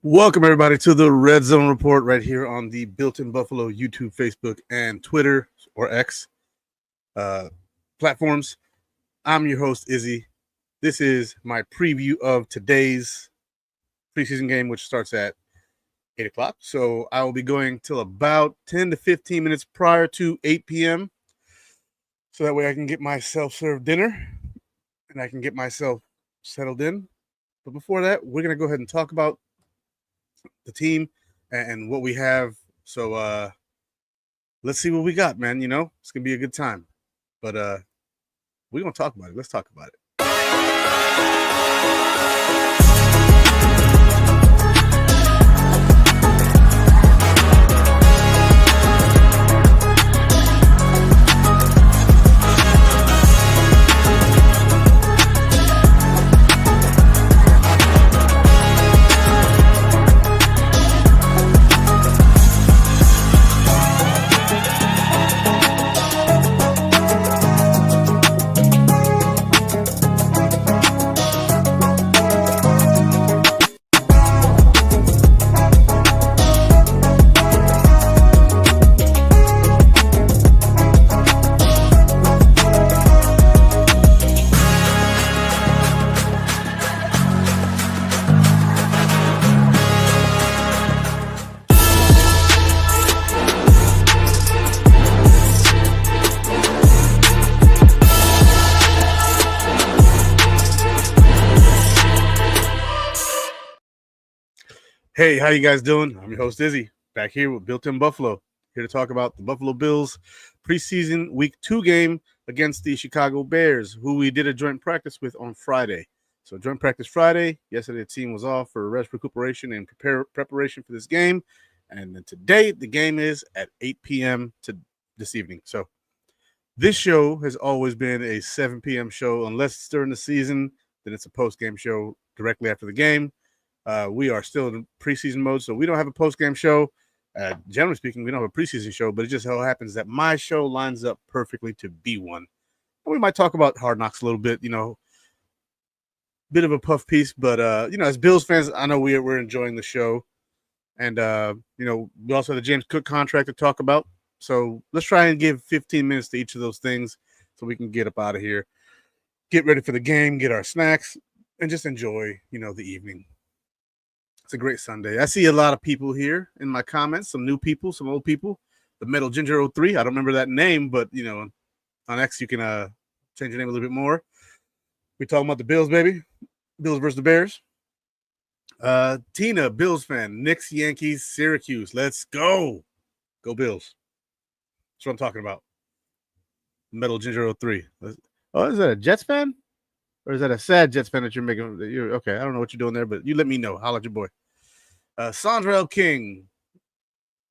Welcome, everybody, to the Redzone Report right here on the Built in Buffalo YouTube, Facebook, and Twitter or X uh, platforms. I'm your host, Izzy. This is my preview of today's preseason game, which starts at 8 o'clock. So I will be going till about 10 to 15 minutes prior to 8 p.m. So that way I can get myself served dinner and I can get myself settled in. But before that, we're going to go ahead and talk about the team and what we have. So let's see what we got, man. You know, it's gonna be a good time. But we're gonna talk about it. Let's talk about it. Hey, how you guys doing? I'm your host, Izzy, back here with Built in Buffalo, here to talk about the Buffalo Bills preseason Week 2 game against the Chicago Bears, who we did a joint practice with on Friday. So joint practice Friday. Yesterday, the team was off for rest, recuperation, and preparation for this game. And then today, the game is at 8 p.m. to this evening. So this show has always been a 7 p.m. show. Unless it's during the season, then it's a post-game show directly after the game. We are still in preseason mode, so we don't have a post-game show. Generally speaking, we don't have a preseason show, but it just so happens that my show lines up perfectly to be one. And we might talk about Hard Knocks a little bit, bit of a puff piece, but, as Bills fans, I know we're enjoying the show. And, we also have the James Cook contract to talk about. So let's try and give 15 minutes to each of those things so we can get up out of here, get ready for the game, get our snacks, and just enjoy, the evening. It's a great Sunday. I see a lot of people here in my comments, some new people, some old people. The Metal Ginger 03, I don't remember that name, but, on X you can change your name a little bit more. We're talking about the Bills, baby. Bills versus the Bears. Tina, Bills fan. Knicks, Yankees, Syracuse. Let's go. Go Bills. That's what I'm talking about. Metal Ginger 03. Oh, is that a Jets fan? Or is that a sad Jets fan that you're making? Okay, I don't know what you're doing there, but you let me know. Holla at your boy. Sandra L. King,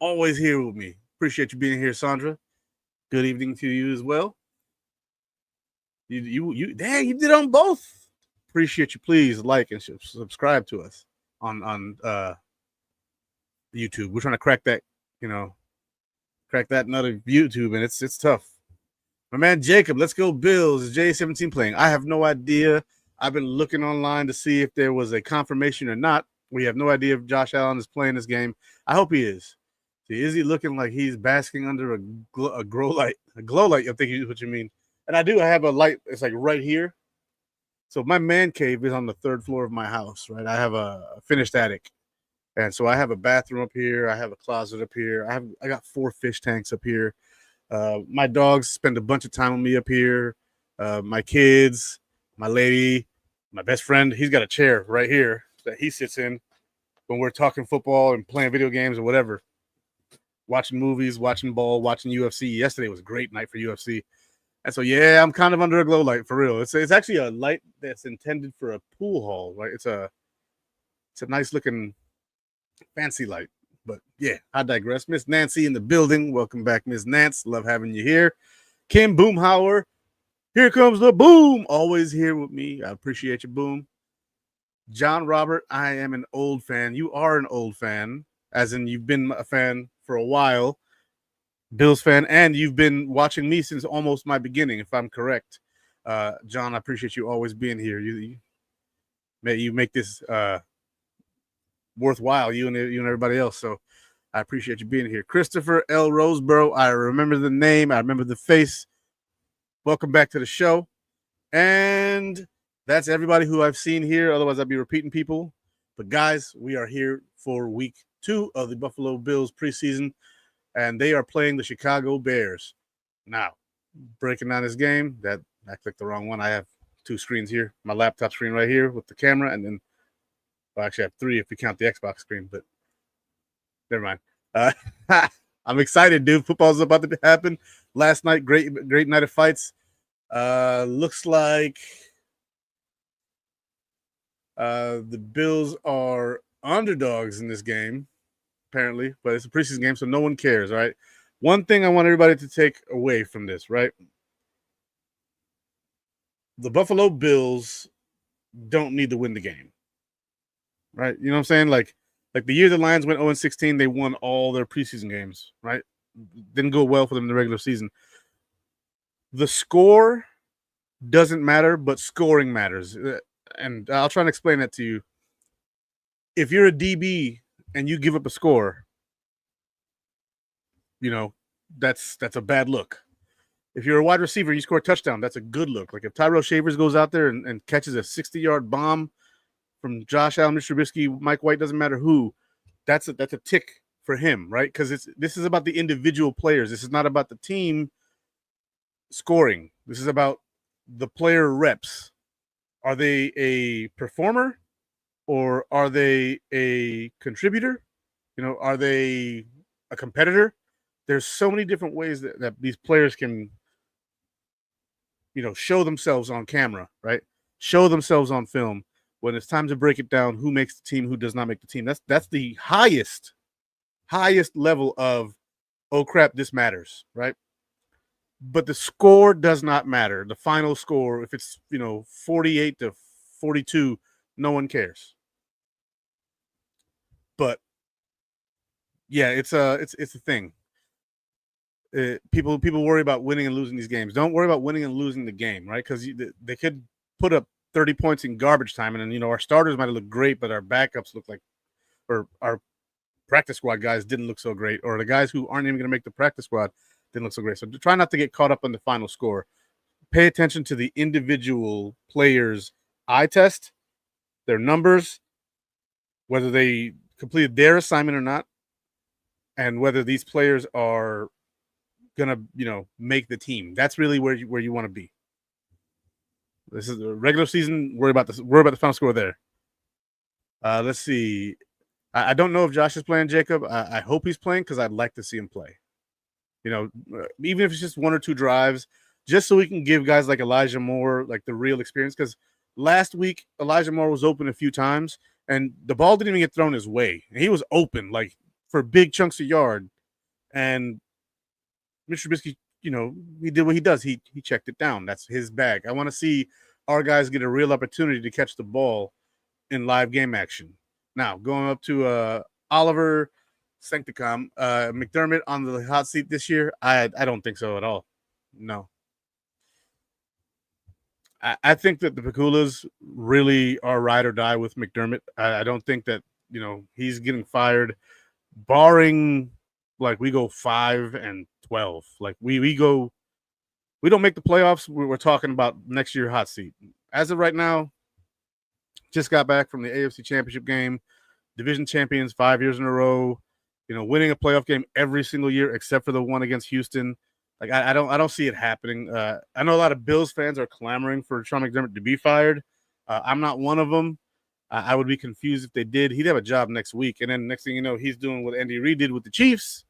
always here with me. Appreciate you being here, Sandra. Good evening to you as well. You dang, you did on both. Appreciate you. Please like and subscribe to us on YouTube. We're trying to crack that, crack that nut of YouTube, and it's tough. My man Jacob, let's go Bills. Is J17 playing? I have no idea. I've been looking online to see if there was a confirmation or not. We have no idea if Josh Allen is playing this game. I hope he is. See, is he looking like he's basking under a glow light? A glow light, I think is what you mean. And I do. I have a light. It's like right here. So my man cave is on the third floor of my house, right? I have a finished attic. And so I have a bathroom up here. I have a closet up here. I got 4 fish tanks up here. My dogs spend a bunch of time with me up here. My kids, my lady, my best friend, he's got a chair right here that he sits in when we're talking football and playing video games or whatever. Watching movies, watching ball, watching UFC. Yesterday was a great night for UFC. And so, yeah, I'm kind of under a glow light for real. It's actually a light that's intended for a pool hall, right? It's a nice looking fancy light. But yeah, I digress. Miss Nancy in the building. Welcome back, Miss Nance. Love having you here. Kim Boomhauer. Here comes the boom. Always here with me. I appreciate you, Boom. John Robert, I am an old fan. You are an old fan, as in you've been a fan for a while. Bills fan, and you've been watching me since almost my beginning, if I'm correct. John, I appreciate you always being here. You make this worthwhile, you and everybody else. So I appreciate you being here. Christopher L. Roseborough. I remember the name. I remember the face. Welcome back to the show. And that's everybody who I've seen here. Otherwise, I'd be repeating people. But guys, we are here for week 2 of the Buffalo Bills preseason, and they are playing the Chicago Bears. Now, breaking down this game, that I clicked the wrong one. I have 2 screens here. My laptop screen right here with the camera, and then actually I have 3 if you count the Xbox screen, but never mind. I'm excited, dude. Football's about to happen. Last night, great night of fights. Looks like the Bills are underdogs in this game, apparently, but it's a preseason game, so no one cares, right? One thing I want everybody to take away from this, right? The Buffalo Bills don't need to win the game, right? You know what I'm saying? Like the year the Lions went 0-16, they won all their preseason games, right? Didn't go well for them in the regular season. The score doesn't matter, but scoring matters. And I'll try and explain that to you. If you're a DB and you give up a score, you know, that's a bad look. If you're a wide receiver and you score a touchdown, that's a good look. Like if Tyrell Shavers goes out there and catches a 60-yard bomb from Josh Allen, Mr. Trubisky, Mike White, doesn't matter who, that's a tick for him, right? Because this is about the individual players. This is not about the team scoring. This is about the player reps. Are they a performer or are they a contributor? You know, are they a competitor? There's so many different ways that these players can, you know, show themselves on camera, right? Show themselves on film. When it's time to break it down, who makes the team, who does not make the team. That's the highest level of, oh crap, this matters, right? But the score does not matter. The final score, if it's, 48-42, no one cares. But yeah, it's a thing. People worry about winning and losing these games. Don't worry about winning and losing the game, right? Because they could put up 30 points in garbage time, and then our starters might have looked great, but our backups look like, or our practice squad guys didn't look so great, or the guys who aren't even going to make the practice squad didn't look so great. So try not to get caught up on the final score. Pay attention to the individual players' eye test, their numbers, whether they completed their assignment or not, and whether these players are gonna, make the team. That's really where you want to be. This is the regular season. Worry about the final score there. Let's see. I don't know if Josh is playing, Jacob. I hope he's playing because I'd like to see him play. Even if it's just 1 or 2 drives, just so we can give guys like Elijah Moore like the real experience. Because last week Elijah Moore was open a few times, and the ball didn't even get thrown his way. He was open like for big chunks of yard, and Mr. Trubisky, he did what he does. He checked it down. That's his bag. I want to see our guys get a real opportunity to catch the ball in live game action. Now, going up to Oliver Sancticom, McDermott on the hot seat this year, I don't think so at all. No. I think that the Paculas really are ride or die with McDermott. I don't think that, he's getting fired, barring like we go 5-12. Like we don't make the playoffs. We're talking about next year hot seat. As of right now, just got back from the AFC Championship game, division champions 5 years in a row, winning a playoff game every single year except for the one against Houston. Like I don't see it happening. I know a lot of Bills fans are clamoring for Sean McDermott to be fired. I'm not one of them. I would be confused if they did. He'd have a job next week, and then next thing you know, he's doing what Andy Reid did with the Chiefs,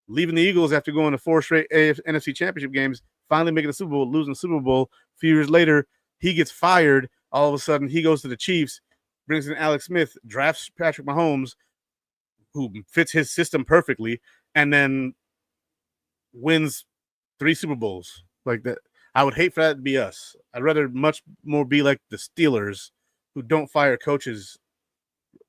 leaving the Eagles after going to 4 straight NFC Championship games, finally making the Super Bowl, losing the Super Bowl. A few years later, he gets fired. All of a sudden, he goes to the Chiefs, brings in Alex Smith, drafts Patrick Mahomes, who fits his system perfectly, and then wins 3 Super Bowls. Like that. I would hate for that to be us. I'd rather much more be like the Steelers, who don't fire coaches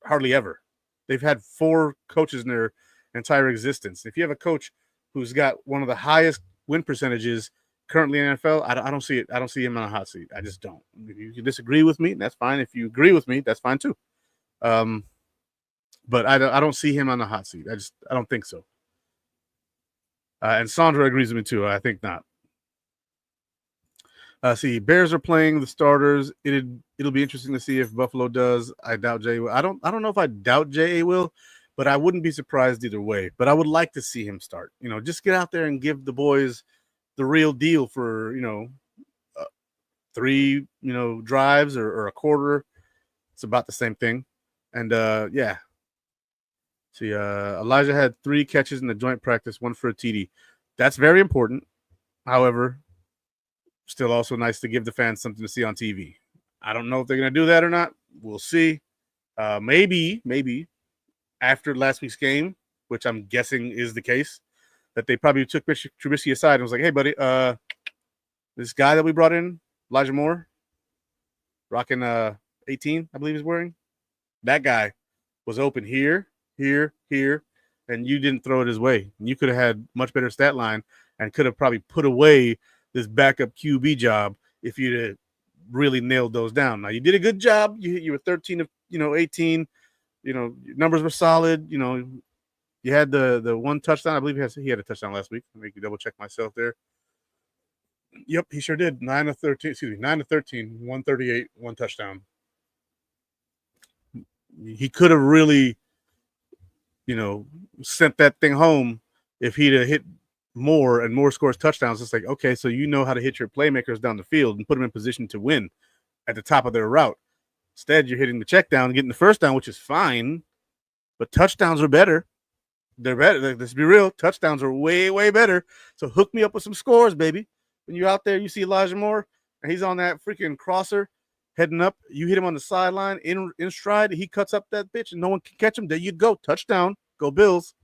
hardly ever. They've had 4 coaches in their entire existence. If you have a coach who's got one of the highest win percentages currently in the NFL, I don't see it. I don't see him on a hot seat. I just don't. If you disagree with me, that's fine. If you agree with me, that's fine too. but I don't see him on the hot seat. I don't think so. And Sandra agrees with me too. I think not. See, Bears are playing the starters. It'll be interesting to see if Buffalo does. I doubt Jay will. I don't know if I doubt Jay will, but I wouldn't be surprised either way. But I would like to see him start. Just get out there and give the boys the real deal for 3 drives or a quarter. It's about the same thing. And yeah. See, Elijah had 3 catches in the joint practice, 1 for a TD. That's very important. However, still also nice to give the fans something to see on TV. I don't know if they're going to do that or not. We'll see. Maybe after last week's game, which I'm guessing is the case, that they probably took Trubisky aside and was like, hey, buddy, this guy that we brought in, Elijah Moore, rocking 18, I believe he's wearing, that guy was open here, and you didn't throw it his way. You could have had much better stat line and could have probably put away this backup QB job if you'd have really nailed those down. Now, you did a good job. You were 13 of 18. Your numbers were solid. You had the 1 touchdown. I believe he had a touchdown last week. Let me double check myself there. Yep, he sure did. 9 of 13. Excuse me, 9 of 13, 138, 1 touchdown. He could have really, sent that thing home if he'd have hit more and more scores touchdowns. It's like, okay, so you know how to hit your playmakers down the field and put them in position to win at the top of their route. Instead, you're hitting the check down and getting the first down, which is fine, but touchdowns are better. They're better. Let's be real. Touchdowns are way, way better. So hook me up with some scores, baby. When you're out there, you see Elijah Moore, and he's on that freaking crosser heading up. You hit him on the sideline in stride. He cuts up that bitch, and no one can catch him. There you go. Touchdown. Go Bills.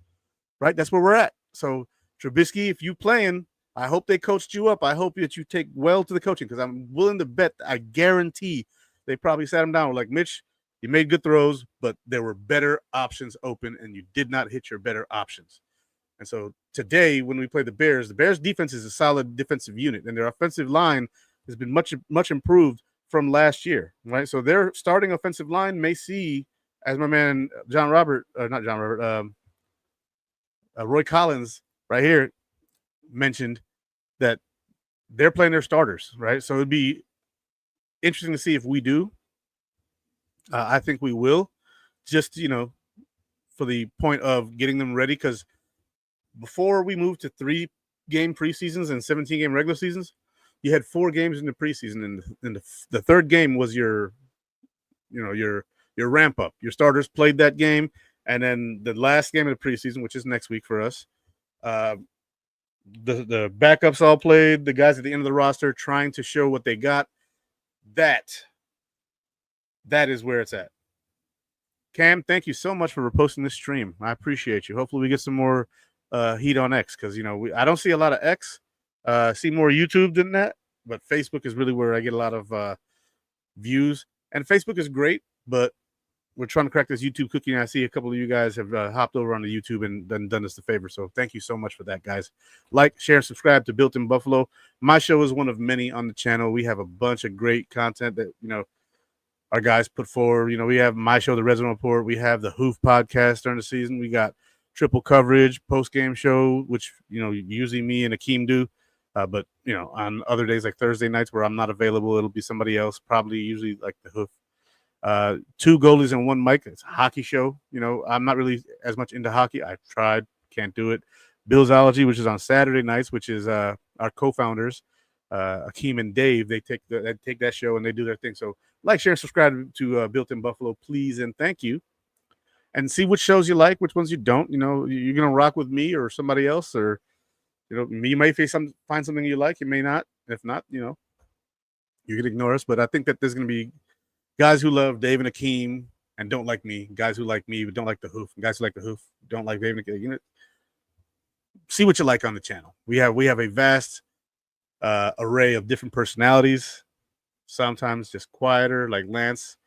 Right? That's where we're at. So Trubisky, if you playing, I hope they coached you up. I hope that you take well to the coaching, because I'm willing to bet, I guarantee they probably sat him down like, Mitch, you made good throws, but there were better options open, and you did not hit your better options. And so today, when we play the Bears defense is a solid defensive unit, and their offensive line has been much improved from last year, right? So their starting offensive line may see, as my man Roy Collins right here mentioned, that they're playing their starters, right? So it'd be interesting to see if we do. I think we will, just, for the point of getting them ready, because before we moved to 3-game preseasons and 17-game regular seasons, you had 4 games in the preseason, and the third game was your ramp up. Your starters played that game, and then the last game of the preseason, which is next week for us, the backups all played. The guys at the end of the roster trying to show what they got. That is where it's at. Cam, thank you so much for reposting this stream. I appreciate you. Hopefully we get some more heat on X, because I don't see a lot of X. See more YouTube than that, but Facebook is really where I get a lot of views. And Facebook is great, but we're trying to crack this YouTube cookie, and I see a couple of you guys have hopped over onto YouTube and done us the favor. So thank you so much for that, guys. Like, share, and subscribe to Built in Buffalo. My show is one of many on the channel. We have a bunch of great content that our guys put forward. We have my show, the Redzone Report. We have the Hoof podcast during the season. We got triple coverage, post-game show, which, usually me and Akeem do. But, on other days like Thursday nights where I'm not available, it'll be somebody else, probably usually like the Hoof. 2 goalies and 1 mic. It's a hockey show. I'm not really as much into hockey. I've tried, can't do it. Billsology, which is on Saturday nights, which is our co-founders, Akeem and Dave. They take that show and they do their thing. So like, share, and subscribe to Built in Buffalo, please, and thank you. And see which shows you like, which ones you don't. You're gonna rock with me or somebody else, or you may find something you like. You may not. If not, you can ignore us. But I think that there's gonna be guys who love Dave and Akeem and don't like me. Guys who like me but don't like the Hoof. Guys who like the Hoof don't like Dave and Akeem. See what you like on the channel. We have a vast array of different personalities. Sometimes just quieter, like Lance,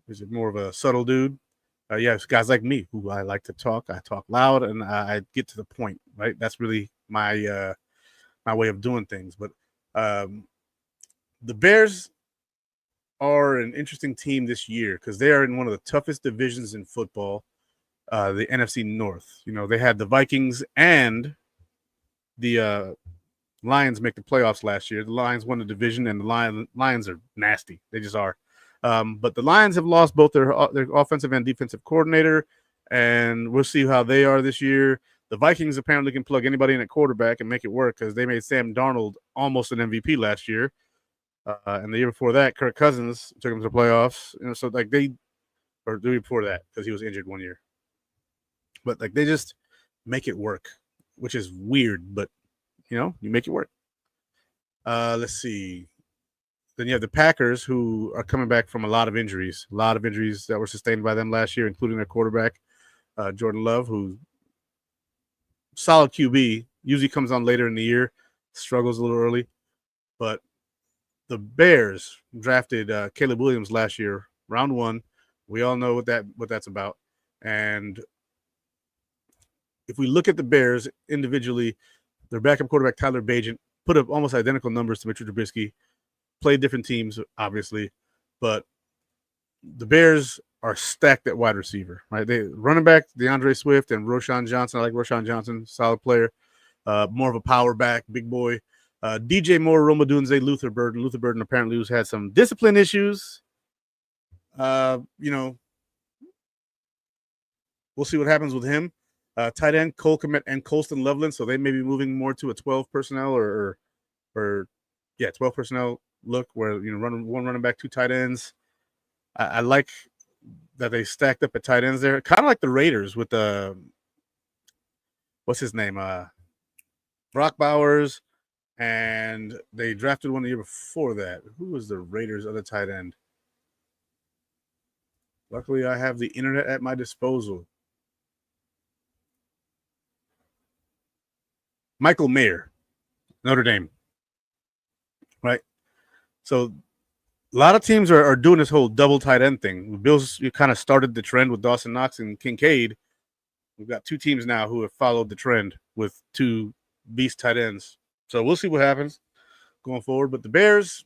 who's more of a subtle dude. It's guys like me who I like to talk. I talk loud and I get to the point, right? That's really my way of doing things. But the Bears are an interesting team this year because they are in one of the toughest divisions in football. the NFC North. You know, they had the Vikings and the Lions make the playoffs last year. The Lions won the division, and the Lions are nasty. They just are. But the Lions have lost both their offensive and defensive coordinator, and we'll see how they are this year. The Vikings apparently can plug anybody in at quarterback and make it work because they made Sam Darnold almost an MVP last year. And the year before that, Kirk Cousins took them to the playoffs. You know, so like or the year before that because he was injured one year. But like they just make it work, which is weird, but you know, you make it work. Let's see. Then you have the Packers, who are coming back from a lot of injuries that were sustained by them last year, including their quarterback, Jordan Love, who solid QB, usually comes on later in the year, struggles a little early. But the Bears drafted Caleb Williams last year, round 1. We all know what that's about. And if we look at the Bears individually, their backup quarterback, Tyler Bagent, put up almost identical numbers to Mitchell Trubisky. Played different teams, obviously, but the Bears are stacked at wide receiver, right? They running back DeAndre Swift and Roschon Johnson. I like Roschon Johnson, solid player, more of a power back, big boy. DJ Moore, Rome Odunze, Luther Burden. Luther Burden apparently has had some discipline issues. You know, we'll see what happens with him. Tight end Cole Kmet and Colston Loveland, so they may be moving more to a 12 personnel or 12 personnel look where you know one running back, 2 tight ends. I like that they stacked up at tight ends there, kind of like the Raiders with the what's his name, Brock Bowers, and they drafted one the year before that. Who was the Raiders' other tight end? Luckily, I have the internet at my disposal. Michael Mayer, Notre Dame, right? So a lot of teams are doing this whole double tight end thing. The Bills kind of started the trend with Dawson Knox and Kincaid. We've got 2 teams now who have followed the trend with 2 beast tight ends. So we'll see what happens going forward. But the Bears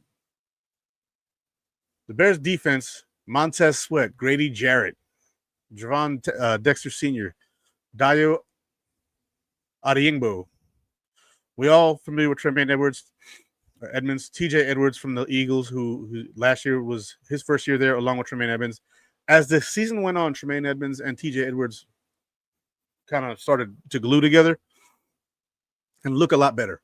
defense, Montez Sweat, Grady Jarrett, Javon Dexter Sr., Dayo Adeyingbo. We all familiar with Tremaine Edmonds, TJ Edwards from the Eagles, who last year was his first year there, along with Tremaine Edmonds. As the season went on, Tremaine Edmonds and TJ Edwards kind of started to glue together and look a lot better.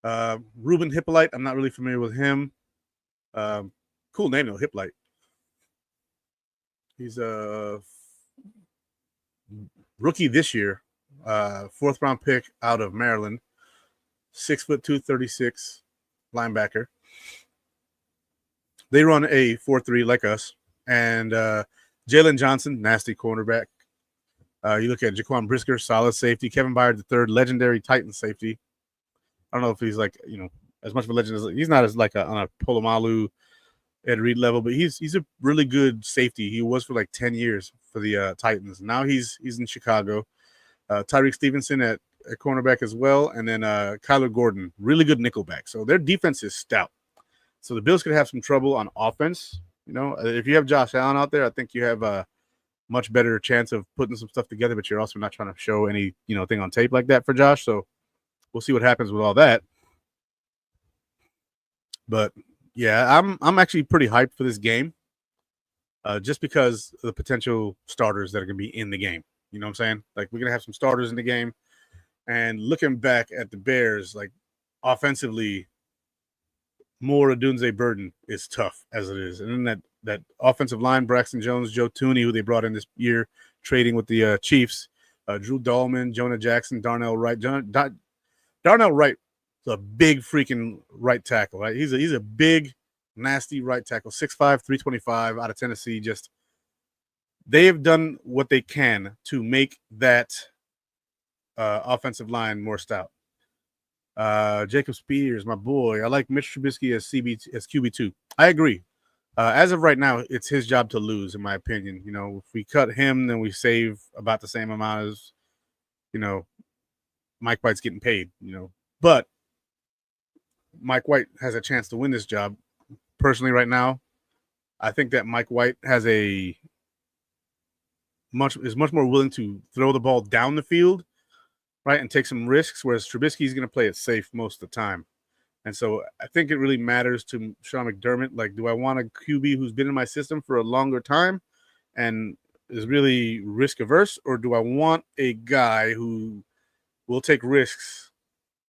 Ruben Hippolyte, I'm not really familiar with him. Cool name though, Hippolyte. He's a rookie this year. 4th round pick out of Maryland, 6'2", 36 linebacker. They run a 4-3 like us, and Jalen Johnson, nasty cornerback. You look at Jaquan Brisker, solid safety. Kevin Byard III, legendary Titan safety. I don't know if he's like as much of a legend as he's not as like on a Polamalu, Ed Reed level, but he's a really good safety. He was for like 10 years for the Titans. Now he's in Chicago. Tyreek Stevenson at cornerback as well, and then Kyler Gordon, really good nickelback. So their defense is stout. So the Bills could have some trouble on offense. You know, if you have Josh Allen out there, I think you have a much better chance of putting some stuff together. But you're also not trying to show any thing on tape like that for Josh. So we'll see what happens with all that. But yeah, I'm actually pretty hyped for this game, just because of the potential starters that are going to be in the game. You know what I'm saying? Like, we're going to have some starters in the game. And looking back at the Bears, like, offensively, Moore Odunze Burden is tough as it is. And then that offensive line, Braxton Jones, Joe Tooney, who they brought in this year, trading with the Chiefs, Drew Dahlman, Jonah Jackson, Darnell Wright. Darnell Wright is a big freaking right tackle, right? He's a big, nasty right tackle, 6'5", 325 out of Tennessee. Just they have done what they can to make that offensive line more stout. Jacob Spears, my boy. I like Mitch Trubisky as QB2. I agree. As of right now, it's his job to lose, in my opinion. If we cut him, then we save about the same amount as, Mike White's getting paid, But Mike White has a chance to win this job. Personally, right now, I think that Mike White has is much more willing to throw the ball down the field, right, and take some risks, whereas Trubisky is going to play it safe most of the time. And so I think it really matters to Sean McDermott. Like, do I want a QB who's been in my system for a longer time and is really risk averse, or do I want a guy who will take risks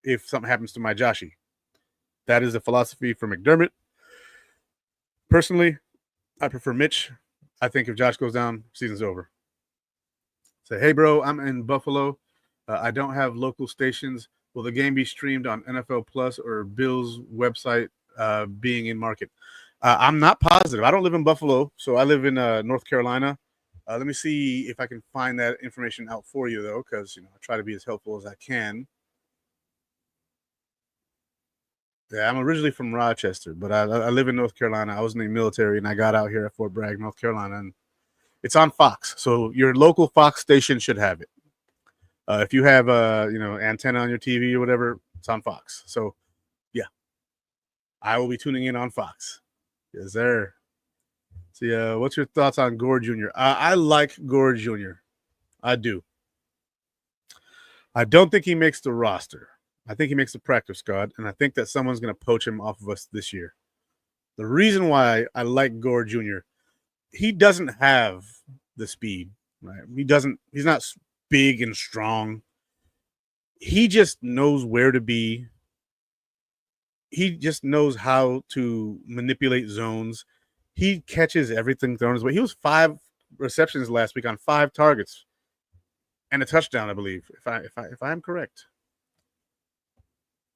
if something happens to my Joshy? That is the philosophy for McDermott. Personally, I prefer Mitch. I think if Josh goes down, season's over. Say, hey, bro, I'm in Buffalo. I don't have local stations. Will the game be streamed on NFL Plus or Bill's website being in market? I'm not positive. I don't live in Buffalo, so I live in North Carolina. Let me see if I can find that information out for you, though, because I try to be as helpful as I can. Yeah, I'm originally from Rochester, but I live in North Carolina. I was in the military, and I got out here at Fort Bragg, North Carolina, and it's on Fox. So your local Fox station should have it. If you have antenna on your TV or whatever, it's on Fox. So yeah, I will be tuning in on Fox. Yes, sir. So what's your thoughts on Gore Jr.? I like Gore Jr. I do. I don't think he makes the roster. I think he makes the practice squad, and I think that someone's going to poach him off of us this year. The reason why I like Gore Jr., he doesn't have the speed, right? He's not big and strong. He just knows where to be. He just knows how to manipulate zones. He catches everything thrown his way. He was 5 receptions last week on 5 targets and a touchdown, I believe, if I'm correct.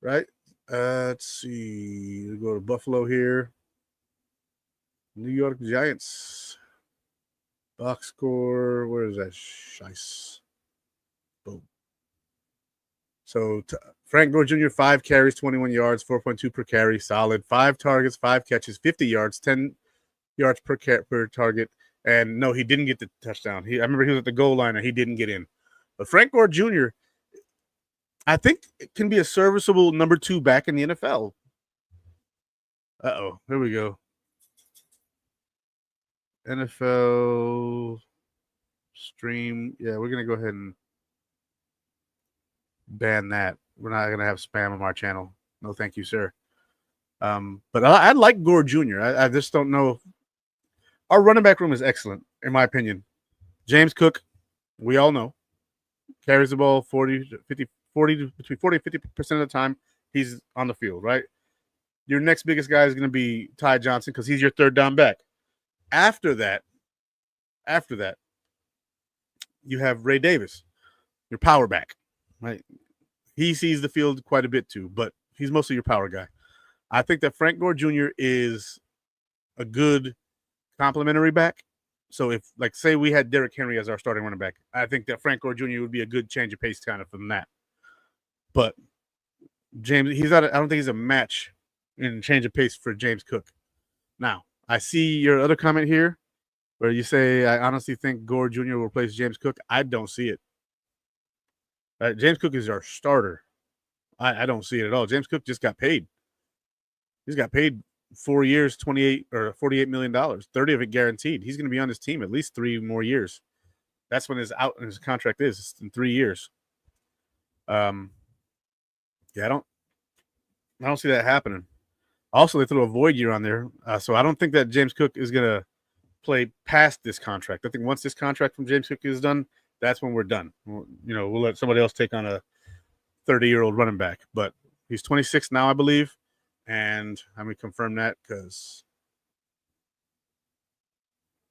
Right? Let's see. We go to Buffalo here. New York Giants. Box score. Where is that? Shice. Boom. So Frank Gore Jr., 5 carries, 21 yards, 4.2 per carry, solid. 5 targets, 5 catches, 50 yards, 10 yards per target. And no, he didn't get the touchdown. I remember he was at the goal line and he didn't get in. But Frank Gore Jr., I think it can be a serviceable number 2 back in the NFL. Uh-oh, here we go. NFL stream. Yeah, we're going to go ahead and ban that. We're not going to have spam on our channel. No, thank you, sir. But I like Gore Jr. I just don't know. Our running back room is excellent, in my opinion. James Cook, we all know, carries the ball between 40 and 50% of the time he's on the field, right? Your next biggest guy is going to be Ty Johnson because he's your third down back. After that, you have Ray Davis, your power back, right? He sees the field quite a bit too, but he's mostly your power guy. I think that Frank Gore Jr. is a good complimentary back. So if, like, say we had Derrick Henry as our starting running back, I think that Frank Gore Jr. would be a good change of pace kind of from that. But James, I don't think he's a match in change of pace for James Cook. Now, I see your other comment here where you say, I honestly think Gore Jr. will replace James Cook. I don't see it. James Cook is our starter. I don't see it at all. James Cook just got paid. He's got paid 4 years, $48 million, 30 of it guaranteed. He's going to be on his team at least 3 more years. That's when his contract is. It's in 3 years. Yeah, I don't see that happening. Also, they threw a void year on there, so I don't think that James Cook is going to play past this contract. I think once this contract from James Cook is done, that's when we're done. We'll let somebody else take on a 30-year-old running back. But he's 26 now, I believe. And let me confirm that because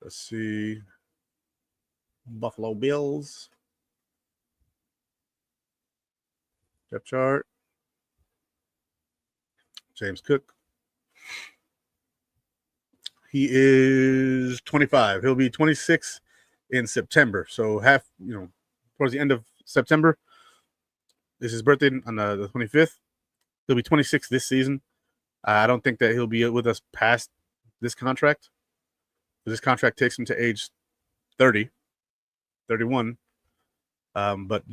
let's see. Buffalo Bills. Depth chart. James Cook. He is 25. He'll be 26 in September. So towards the end of September. This is his birthday on the 25th. He'll be 26 this season. I don't think that he'll be with us past this contract. This contract takes him to age 30, 31. But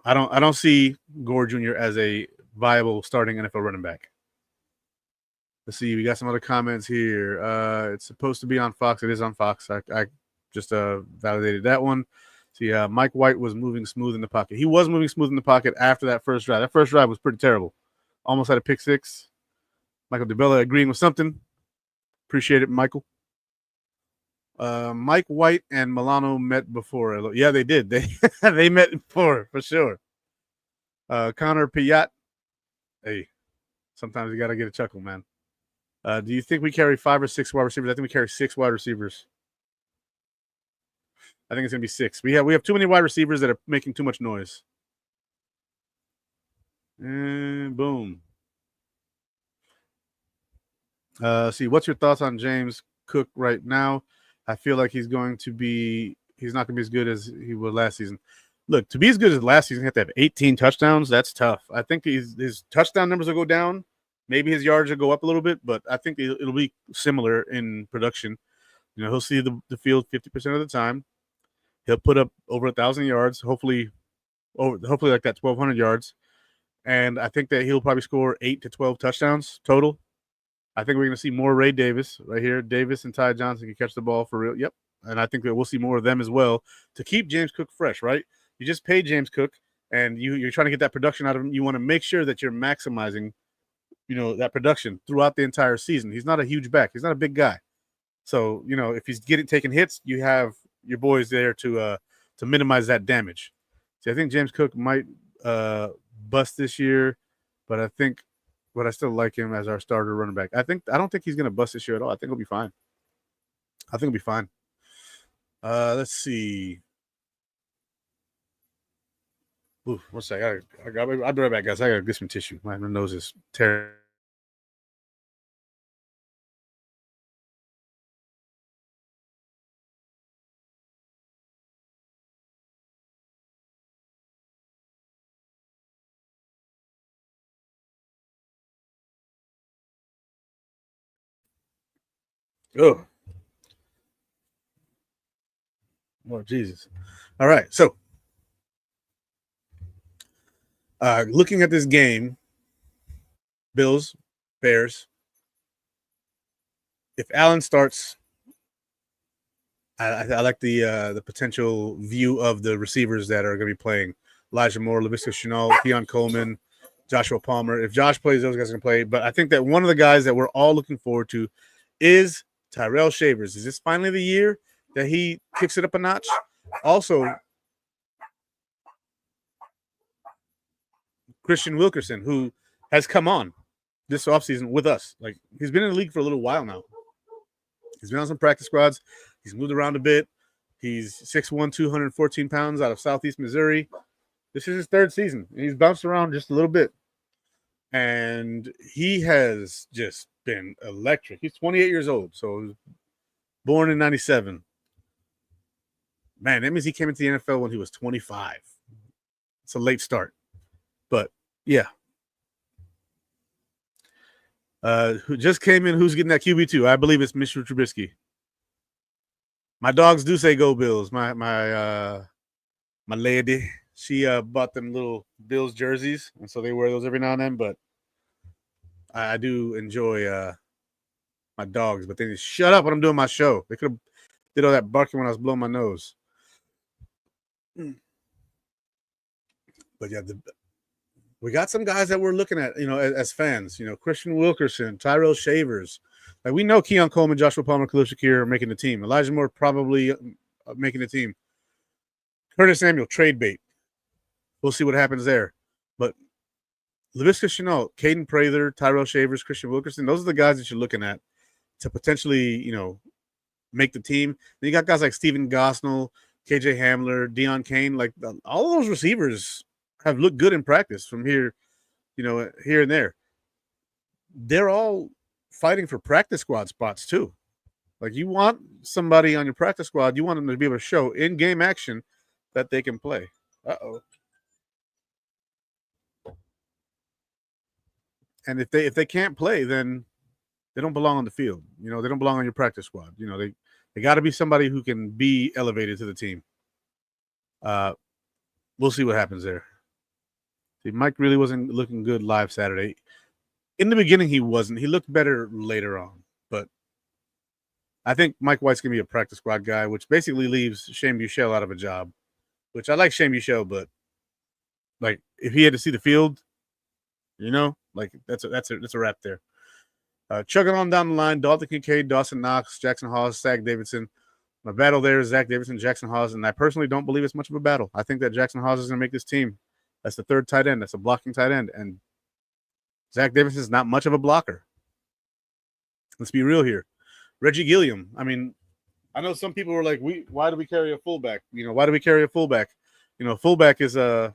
I don't see Gore Jr. as a viable starting NFL running back. Let's see. We got some other comments here. It's supposed to be on Fox. It is on Fox. I just validated that one. See, Mike White was moving smooth in the pocket. He was moving smooth in the pocket after that first drive. That first drive was pretty terrible. Almost had a pick six. Michael DeBella agreeing with something. Appreciate it, Michael. Mike White and Milano met before. Yeah, they did. They met before, for sure. Connor Piat. Hey, sometimes you got to get a chuckle, man. Do you think we carry 5 or 6 wide receivers? I think we carry 6 wide receivers. I think it's gonna be 6. We have too many wide receivers that are making too much noise. And boom. See, what's your thoughts on James Cook right now? I feel like he's not going to be as good as he was last season. Look, to be as good as last season, he had to have 18 touchdowns. That's tough. I think his touchdown numbers will go down. Maybe his yards will go up a little bit, but I think it'll be similar in production. You know, he'll see the field 50% of the time. He'll put up over 1,000 yards, hopefully like that 1,200 yards. And I think that he'll probably score 8 to 12 touchdowns total. I think we're going to see more Ray Davis right here. Davis and Ty Johnson can catch the ball for real. Yep. And I think that we'll see more of them as well to keep James Cook fresh, right? You just paid James Cook, and you're trying to get that production out of him. You want to make sure that you're maximizing, that production throughout the entire season. He's not a huge back. He's not a big guy. So, if he's taking hits, you have your boys there to minimize that damage. See, I think James Cook might bust this year, but I still like him as our starter running back. I don't think he's going to bust this year at all. I think he'll be fine. Let's see. Ooh, one second. I'll be right back, guys. I got to get some tissue. My nose is tearing. Oh, Lord Jesus. All right. So, looking at this game, Bills, Bears, if Allen starts, I like the potential view of the receivers that are going to be playing. Elijah Moore, Laviska Shenault, Keon Coleman, Joshua Palmer. If Josh plays, those guys are going to play. But I think that one of the guys that we're all looking forward to is Tyrell Shavers. Is this finally the year that he kicks it up a notch? Also, Christian Wilkerson, who has come on this offseason with us. Like, he's been in the league for a little while now. He's been on some practice squads. He's moved around a bit. He's 6'1", 214 pounds out of Southeast Missouri. This is his 3rd season. And he's bounced around just a little bit. And he has just been electric. He's 28 years old, so born in 97. Man, that means he came into the NFL when he was 25. It's a late start. But, yeah. Who just came in? Who's getting that QB2? I believe it's Mr. Trubisky. My dogs do say go Bills. My lady, she bought them little Bills jerseys, and so they wear those every now and then. But I do enjoy my dogs, but they just shut up when I'm doing my show. They could have did all that barking when I was blowing my nose. But yeah, we got some guys that we're looking at, as fans. Christian Wilkerson, Tyrell Shavers. Like, we know Keon Coleman, Joshua Palmer, Khalil Shakir are making the team. Elijah Moore probably making the team. Curtis Samuel, trade bait. We'll see what happens there. But Laviska Shenault, Caden Prather, Tyrell Shavers, Christian Wilkerson, those are the guys that you're looking at to potentially, make the team. Then you got guys like Steven Gosnell, KJ Hamler, Deion Kane. Like, all of those receivers have looked good in practice from here, here and there. They're all fighting for practice squad spots too. Like, you want somebody on your practice squad, you want them to be able to show in-game action that they can play. Uh-oh. And if they can't play, then they don't belong on the field. They don't belong on your practice squad. They got to be somebody who can be elevated to the team. We'll see what happens there. See, Mike really wasn't looking good live Saturday. In the beginning, he wasn't. He looked better later on, but I think Mike White's gonna be a practice squad guy, which basically leaves Shane Buechele out of a job. Which I like Shane Buechele, but like if he had to see the field, like that's a wrap there. Chugging on down the line, Dalton Kincaid, Dawson Knox, Jackson Hollis, Zach Davidson. My battle there is Zach Davidson, Jackson Hollis, and I personally don't believe it's much of a battle. I think that Jackson Hollis is going to make this team. That's the third tight end. That's a blocking tight end, and Zach Davidson is not much of a blocker. Let's be real here. Reggie Gilliam. I mean, I know some people were like, why do we carry a fullback? Why do we carry a fullback? Fullback is a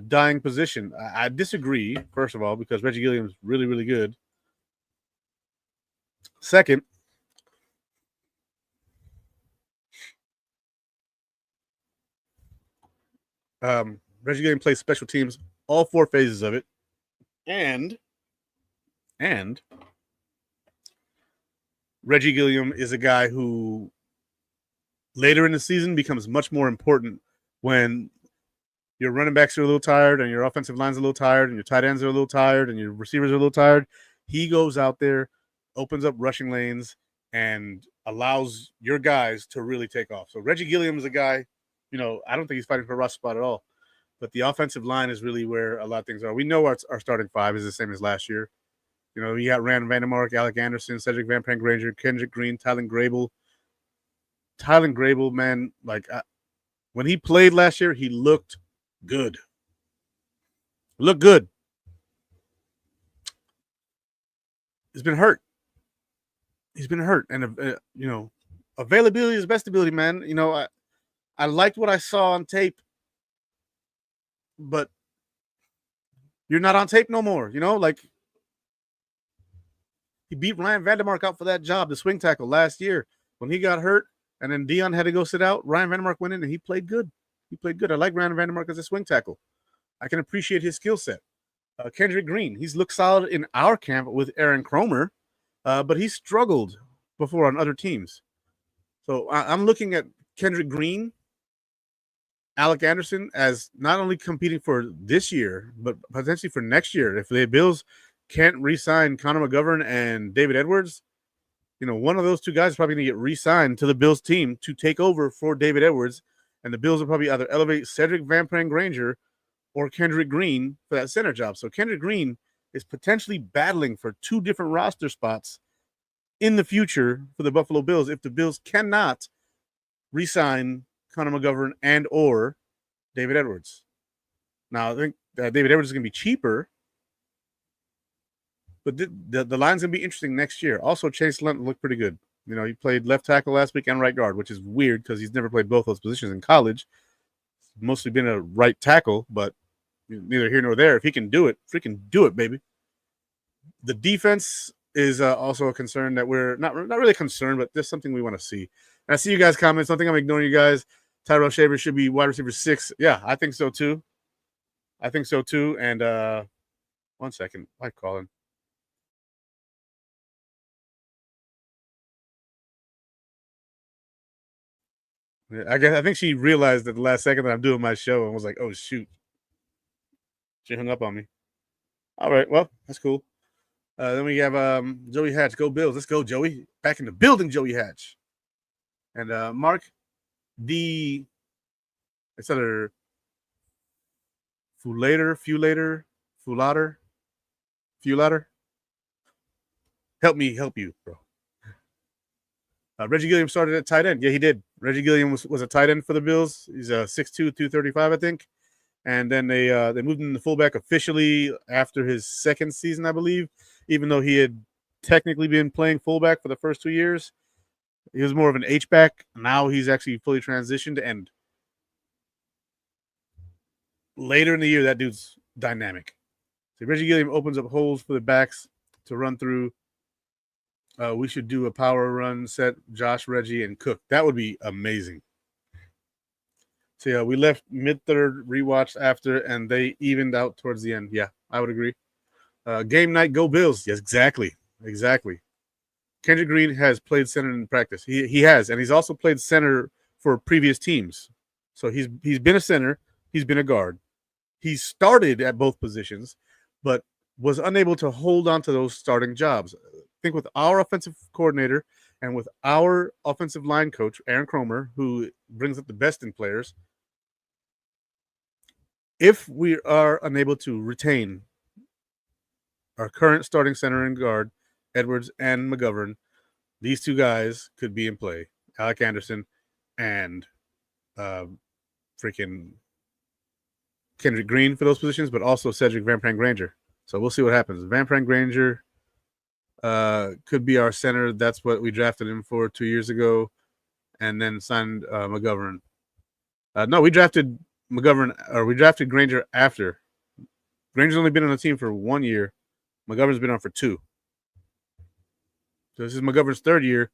dying position. I disagree, first of all, because Reggie Gilliam is really, really good. Second, Reggie Gilliam plays special teams, all 4 phases of it. And Reggie Gilliam is a guy who later in the season becomes much more important when your running backs are a little tired and your offensive line's a little tired and your tight ends are a little tired and your receivers are a little tired. He goes out there, opens up rushing lanes, and allows your guys to really take off. So Reggie Gilliam is a guy, I don't think he's fighting for a roster spot at all. But the offensive line is really where a lot of things are. We know our starting 5 is the same as last year. You got Rand Vandermark, Alec Anderson, Cedric Van Prank Granger, Kendrick Green, Tylen Grable. Tylen Grable, man, when he played last year, he looked good. Looked good. He's been hurt. And, availability is best ability, man. I liked what I saw on tape, but you're not on tape no more. He beat Ryan Vandermark out for that job, the swing tackle last year. When he got hurt and then Dion had to go sit out, Ryan Vandermark went in and he played good. I like Ryan Vandermark as a swing tackle. I can appreciate his skill set. Kendrick Green, he's looked solid in our camp with Aaron Cromer, but he struggled before on other teams. So I'm looking at Kendrick Green, Alec Anderson as not only competing for this year, but potentially for next year. If the Bills can't re-sign Connor McGovern and David Edwards, one of those 2 guys is probably going to get re-signed to the Bills team to take over for David Edwards, and the Bills will probably either elevate Cedric Van Prank Granger or Kendrick Green for that center job. So Kendrick Green is potentially battling for 2 different roster spots in the future for the Buffalo Bills if the Bills cannot re-sign Connor McGovern and or David Edwards. Now, I think David Edwards is going to be cheaper, but the line's going to be interesting next year. Also, Chase Lenton looked pretty good. He played left tackle last week and right guard, which is weird because he's never played both those positions in college. He's mostly been a right tackle, but neither here nor there. If he can do it, freaking do it, baby. The defense is also a concern that we're not really concerned, but just something we want to see. And I see you guys' comments. Don't think I'm ignoring you guys. Tyrell Shaver should be wide receiver 6. Yeah, I think so too. And 1 second, Mike calling. I think she realized at the last second that I'm doing my show and was like, "Oh shoot!" She hung up on me. All right, well that's cool. Then we have Joey Hatch. Go Bills! Let's go, Joey. Back in the building, Joey Hatch. And Mark D. It's either Fulater. Help you, bro. Reggie Gilliam started at tight end. Yeah, he did. Reggie Gilliam was a tight end for the Bills. He's 6'2", 235, I think. And then they moved him to fullback officially after his second season, I believe, even though he had technically been playing fullback for the first 2 years. He was more of an H-back. Now he's actually fully transitioned. And later in the year, that dude's dynamic. So Reggie Gilliam opens up holes for the backs to run through. We should do a power run set, Josh, Reggie, and Cook. That would be amazing. So, yeah, we left mid-third, rewatched after, and they evened out towards the end. Yeah, I would agree. Game night, go Bills. Yes, exactly. Kendrick Green has played center in practice. He has, and he's also played center for previous teams. So he's been a center. He's been a guard. He started at both positions, but was unable to hold on to those starting jobs. I think with our offensive coordinator and with our offensive line coach, Aaron Cromer, who brings up the best in players, if we are unable to retain our current starting center and guard, Edwards and McGovern, these two guys could be in play. Alec Anderson and freaking Kendrick Green for those positions, but also Cedric Van Pran Granger. So we'll see what happens. Van Pran Granger could be our center. That's what we drafted him for 2 years ago, and then signed McGovern. No, we drafted McGovern, or we drafted Granger after. Granger's only been on the team for 1 year. McGovern's been on for 2. So this is McGovern's 3rd year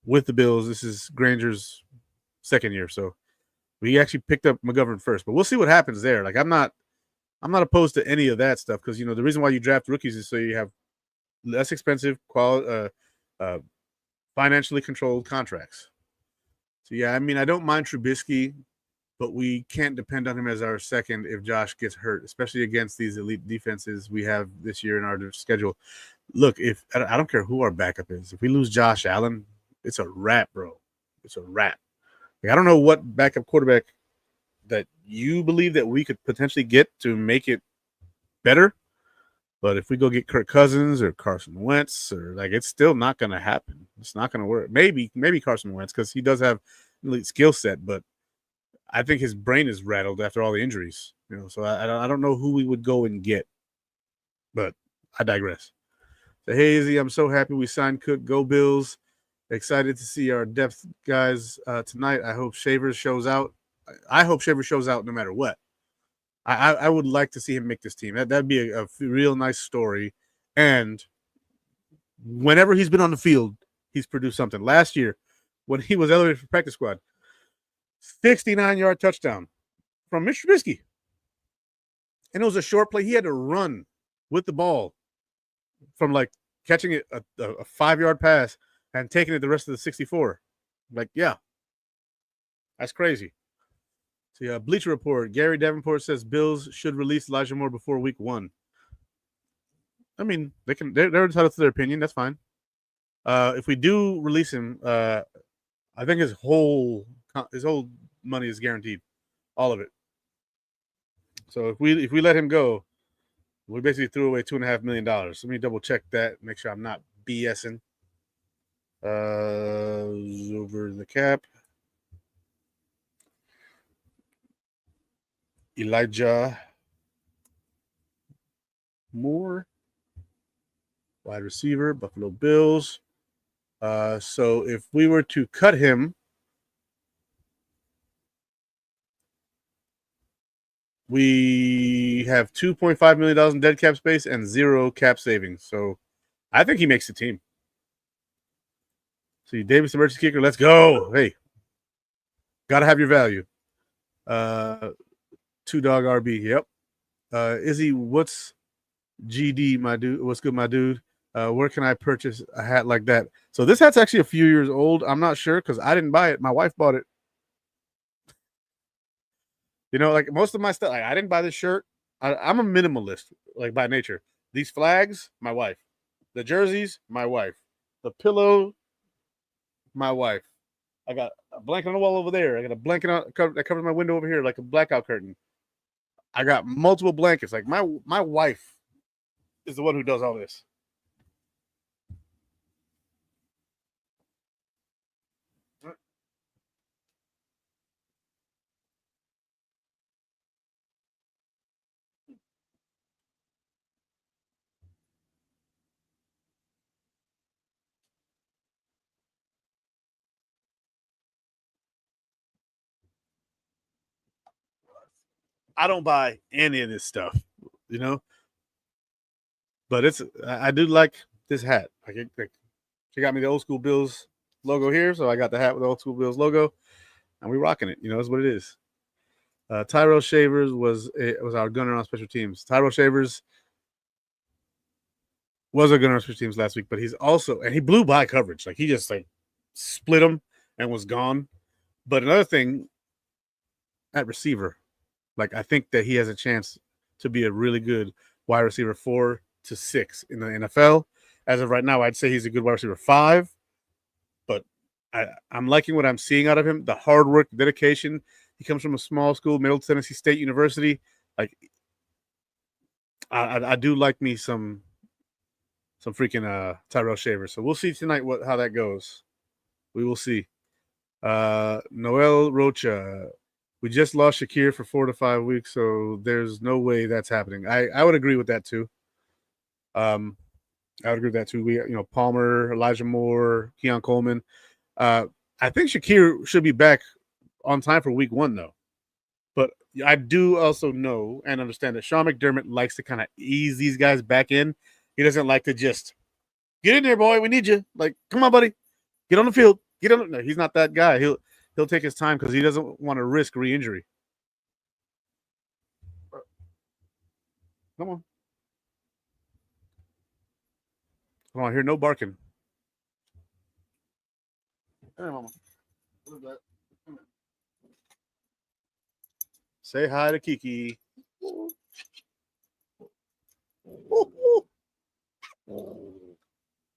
with the Bills. This is Granger's 2nd year. So we actually picked up McGovern first, but we'll see what happens there. Like I'm not opposed to any of that stuff because the reason why you draft rookies is so you have less expensive, financially controlled contracts. So yeah, I mean I don't mind Trubisky, but we can't depend on him as our second if Josh gets hurt, especially against these elite defenses we have this year in our schedule. Look, if I don't care who our backup is, if we lose Josh Allen, it's a wrap, bro. It's a wrap. Like, I don't know what backup quarterback that you believe that we could potentially get to make it better, but if we go get Kirk Cousins or Carson Wentz, or it's still not going to happen. It's not going to work. Maybe Carson Wentz because he does have elite skill set, but I think his brain is rattled after all the injuries. So I don't know who we would go and get, but I digress. So, hey, Izzy, I'm so happy we signed Cook. Go Bills. Excited to see our depth guys tonight. I hope Shavers shows out. I hope Shavers shows out no matter what. I would like to see him make this team. That'd be a real nice story. And whenever he's been on the field, he's produced something. Last year, when he was elevated for practice squad, 69-yard touchdown from Mr. Trubisky. And it was a short play. He had to run with the ball from catching it a 5-yard pass and taking it the rest of the 64. Yeah, that's crazy. So yeah, Bleacher Report. Gary Davenport says Bills should release Elijah Moore before week 1. I mean, they're entitled to their opinion. That's fine. If we do release him, I think his whole money is guaranteed, all of it. So if we let him go, we basically threw away $2.5 million. Let me double check that, make sure I'm not BSing. Over the cap. Elijah Moore, wide receiver, Buffalo Bills. So if we were to cut him, we have $2.5 million in dead cap space and 0 cap savings. So I think he makes the team. See, Davis emergency kicker. Let's go. Hey, gotta have your value. 2-dog RB. Yep. Izzy, what's GD, my dude? What's good, my dude? Where can I purchase a hat like that? So this hat's actually a few years old. I'm not sure because I didn't buy it. My wife bought it. Most of my stuff, I didn't buy this shirt. I'm a minimalist, by nature. These flags, my wife. The jerseys, my wife. The pillow, my wife. I got a blanket on the wall over there. I got a blanket that covers my window over here, like a blackout curtain. I got multiple blankets. My wife is the one who does all this. I don't buy any of this stuff, but I do like this hat. She got me the old school Bills logo here, so I got the hat with the old school Bills logo, and we rocking it. It's what it is. Tyrell Shavers was our gunner on special teams. Tyrell Shavers was a gunner on special teams last week, but he's also, and he blew by coverage. He just split him and was gone. But another thing, at receiver, I think that he has a chance to be a really good wide receiver 4 to 6 in the NFL. As of right now, I'd say he's a good wide receiver 5, but I'm liking what I'm seeing out of him. The hard work, the dedication. He comes from a small school, Middle Tennessee State University. Like, I do like me some freaking Tyrell Shaver. So we'll see tonight how that goes. We will see. Noel Rocha. We just lost Shakir for 4 to 5 weeks, so there's no way that's happening. I would agree with that too. I would agree with that too. We Palmer, Elijah Moore, Keon Coleman. I think Shakir should be back on time for week 1 though. But I do also know and understand that Sean McDermott likes to kind of ease these guys back in. He doesn't like to just get in there, boy. We need you. Like, come on, buddy. Get on the field. Get on. No, he's not that guy. He'll take his time because he doesn't want to risk re-injury. Come on. Come on, hear no barking. Come here, mama. Say hi to Kiki.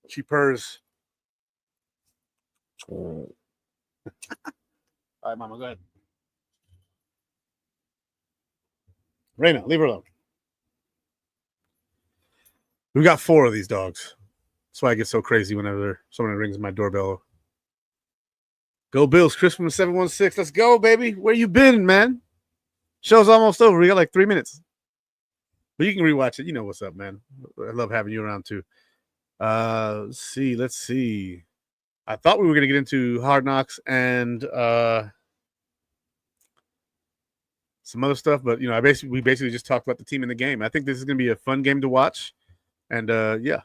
She purrs. All right, mama, go ahead. Raina, leave her alone. We got 4 of these dogs. That's why I get so crazy whenever someone rings my doorbell. Go Bills, Chris from the 716. Let's go, baby. Where you been, man? Show's almost over. We got like 3 minutes. But you can rewatch it. You know what's up, man. I love having you around too. Let's see. I thought we were going to get into Hard Knocks and some other stuff, but we basically just talked about the team in the game. I think this is going to be a fun game to watch, and yeah.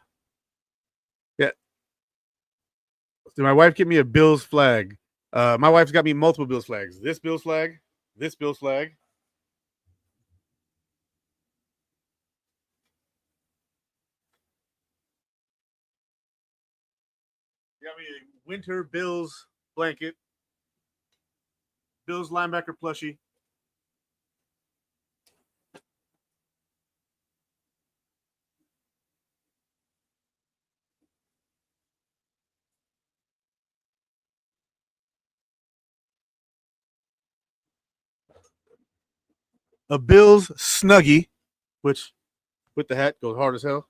Did my wife get me a Bills flag? My wife's got me multiple Bills flags. This Bills flag, this Bills flag. Got me a winter Bills blanket, Bills linebacker plushie. A Bills snuggie, which with the hat goes hard as hell.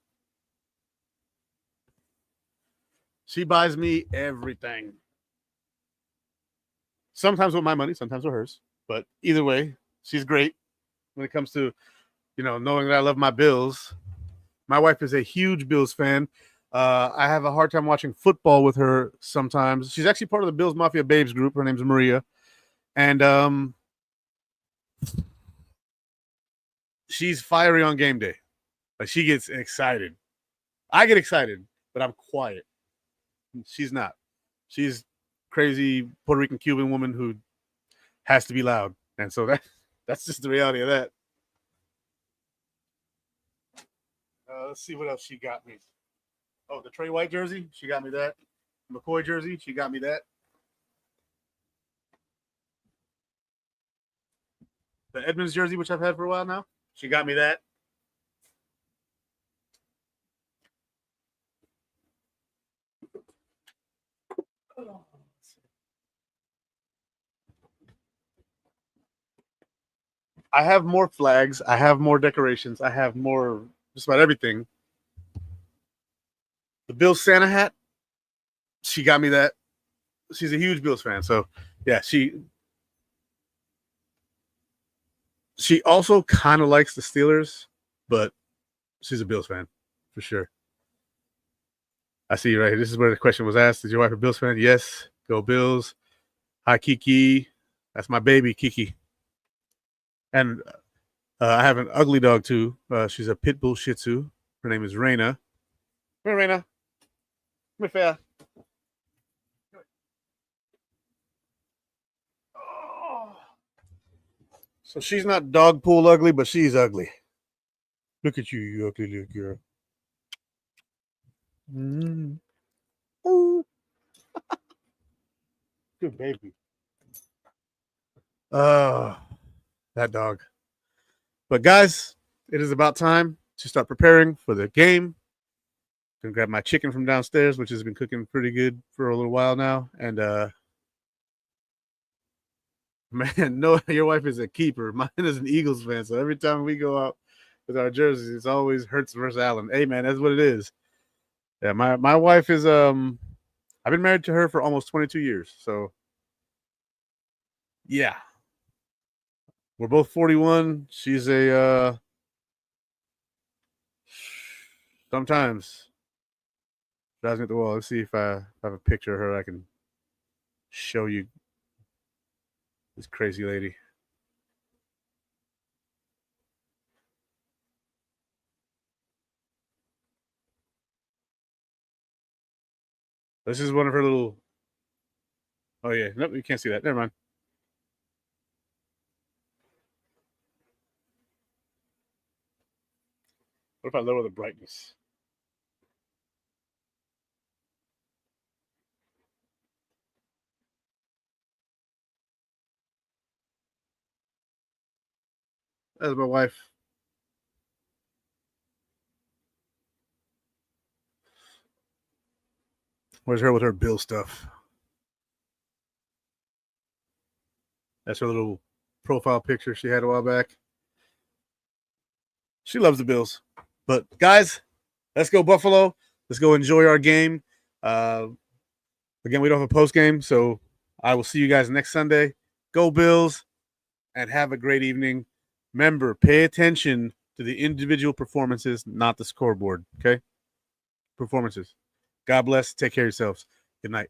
She buys me everything. Sometimes with my money, sometimes with hers. But either way, she's great when it comes to, knowing that I love my Bills. My wife is a huge Bills fan. I have a hard time watching football with her sometimes. She's actually part of the Bills Mafia Babes group. Her name's Maria. And she's fiery on game day. Like, she gets excited. I get excited, but I'm quiet. She's not. She's crazy Puerto Rican Cuban woman who has to be loud. And so that's just the reality of that. Let's see what else she got me. Oh, the Trey White jersey, she got me that. McCoy jersey, she got me that. The Edmonds jersey, which I've had for a while now, she got me that. I have more flags. I have more decorations. I have more, just about everything. The Bills Santa hat, she got me that. She's a huge Bills fan. So, yeah, she also kind of likes the Steelers, but she's a Bills fan for sure. I see you right here. This is where the question was asked. Is your wife a Bills fan? Yes. Go Bills. Hi, Kiki. That's my baby, Kiki. And I have an ugly dog, too. She's a pit bull shih tzu. Her name is Raina. Come here, Raina. Come here, Fair. Oh. So she's not dog pool ugly, but she's ugly. Look at you, you ugly little girl. Mm. Oh. Good baby. That dog. But guys, it is about time. to start preparing for the game. Gonna grab my chicken from downstairs, which has been cooking pretty good for a little while now. And man, no, your wife is a keeper. Mine is an Eagles fan, so every time we go out with our jerseys, it's always Hurts versus Allen. Hey, man, that's what it is. Yeah, my wife is I've been married to her for almost 22 years, so yeah, we're both 41. She's a sometimes drives me at the wall. Let's see if I have a picture of her I can show you. This crazy lady. This is one of her little. Oh yeah, nope, you can't see that. Never mind. What if I lower the brightness? That's my wife. Where's her with her Bill stuff? That's her little profile picture she had a while back. She loves the Bills. But guys, let's go Buffalo. Let's go enjoy our game. Again, we don't have a post game, so I will see you guys next Sunday. Go Bills, and have a great evening. Remember, pay attention to the individual performances, not the scoreboard. Okay? Performances. God bless. Take care of yourselves. Good night.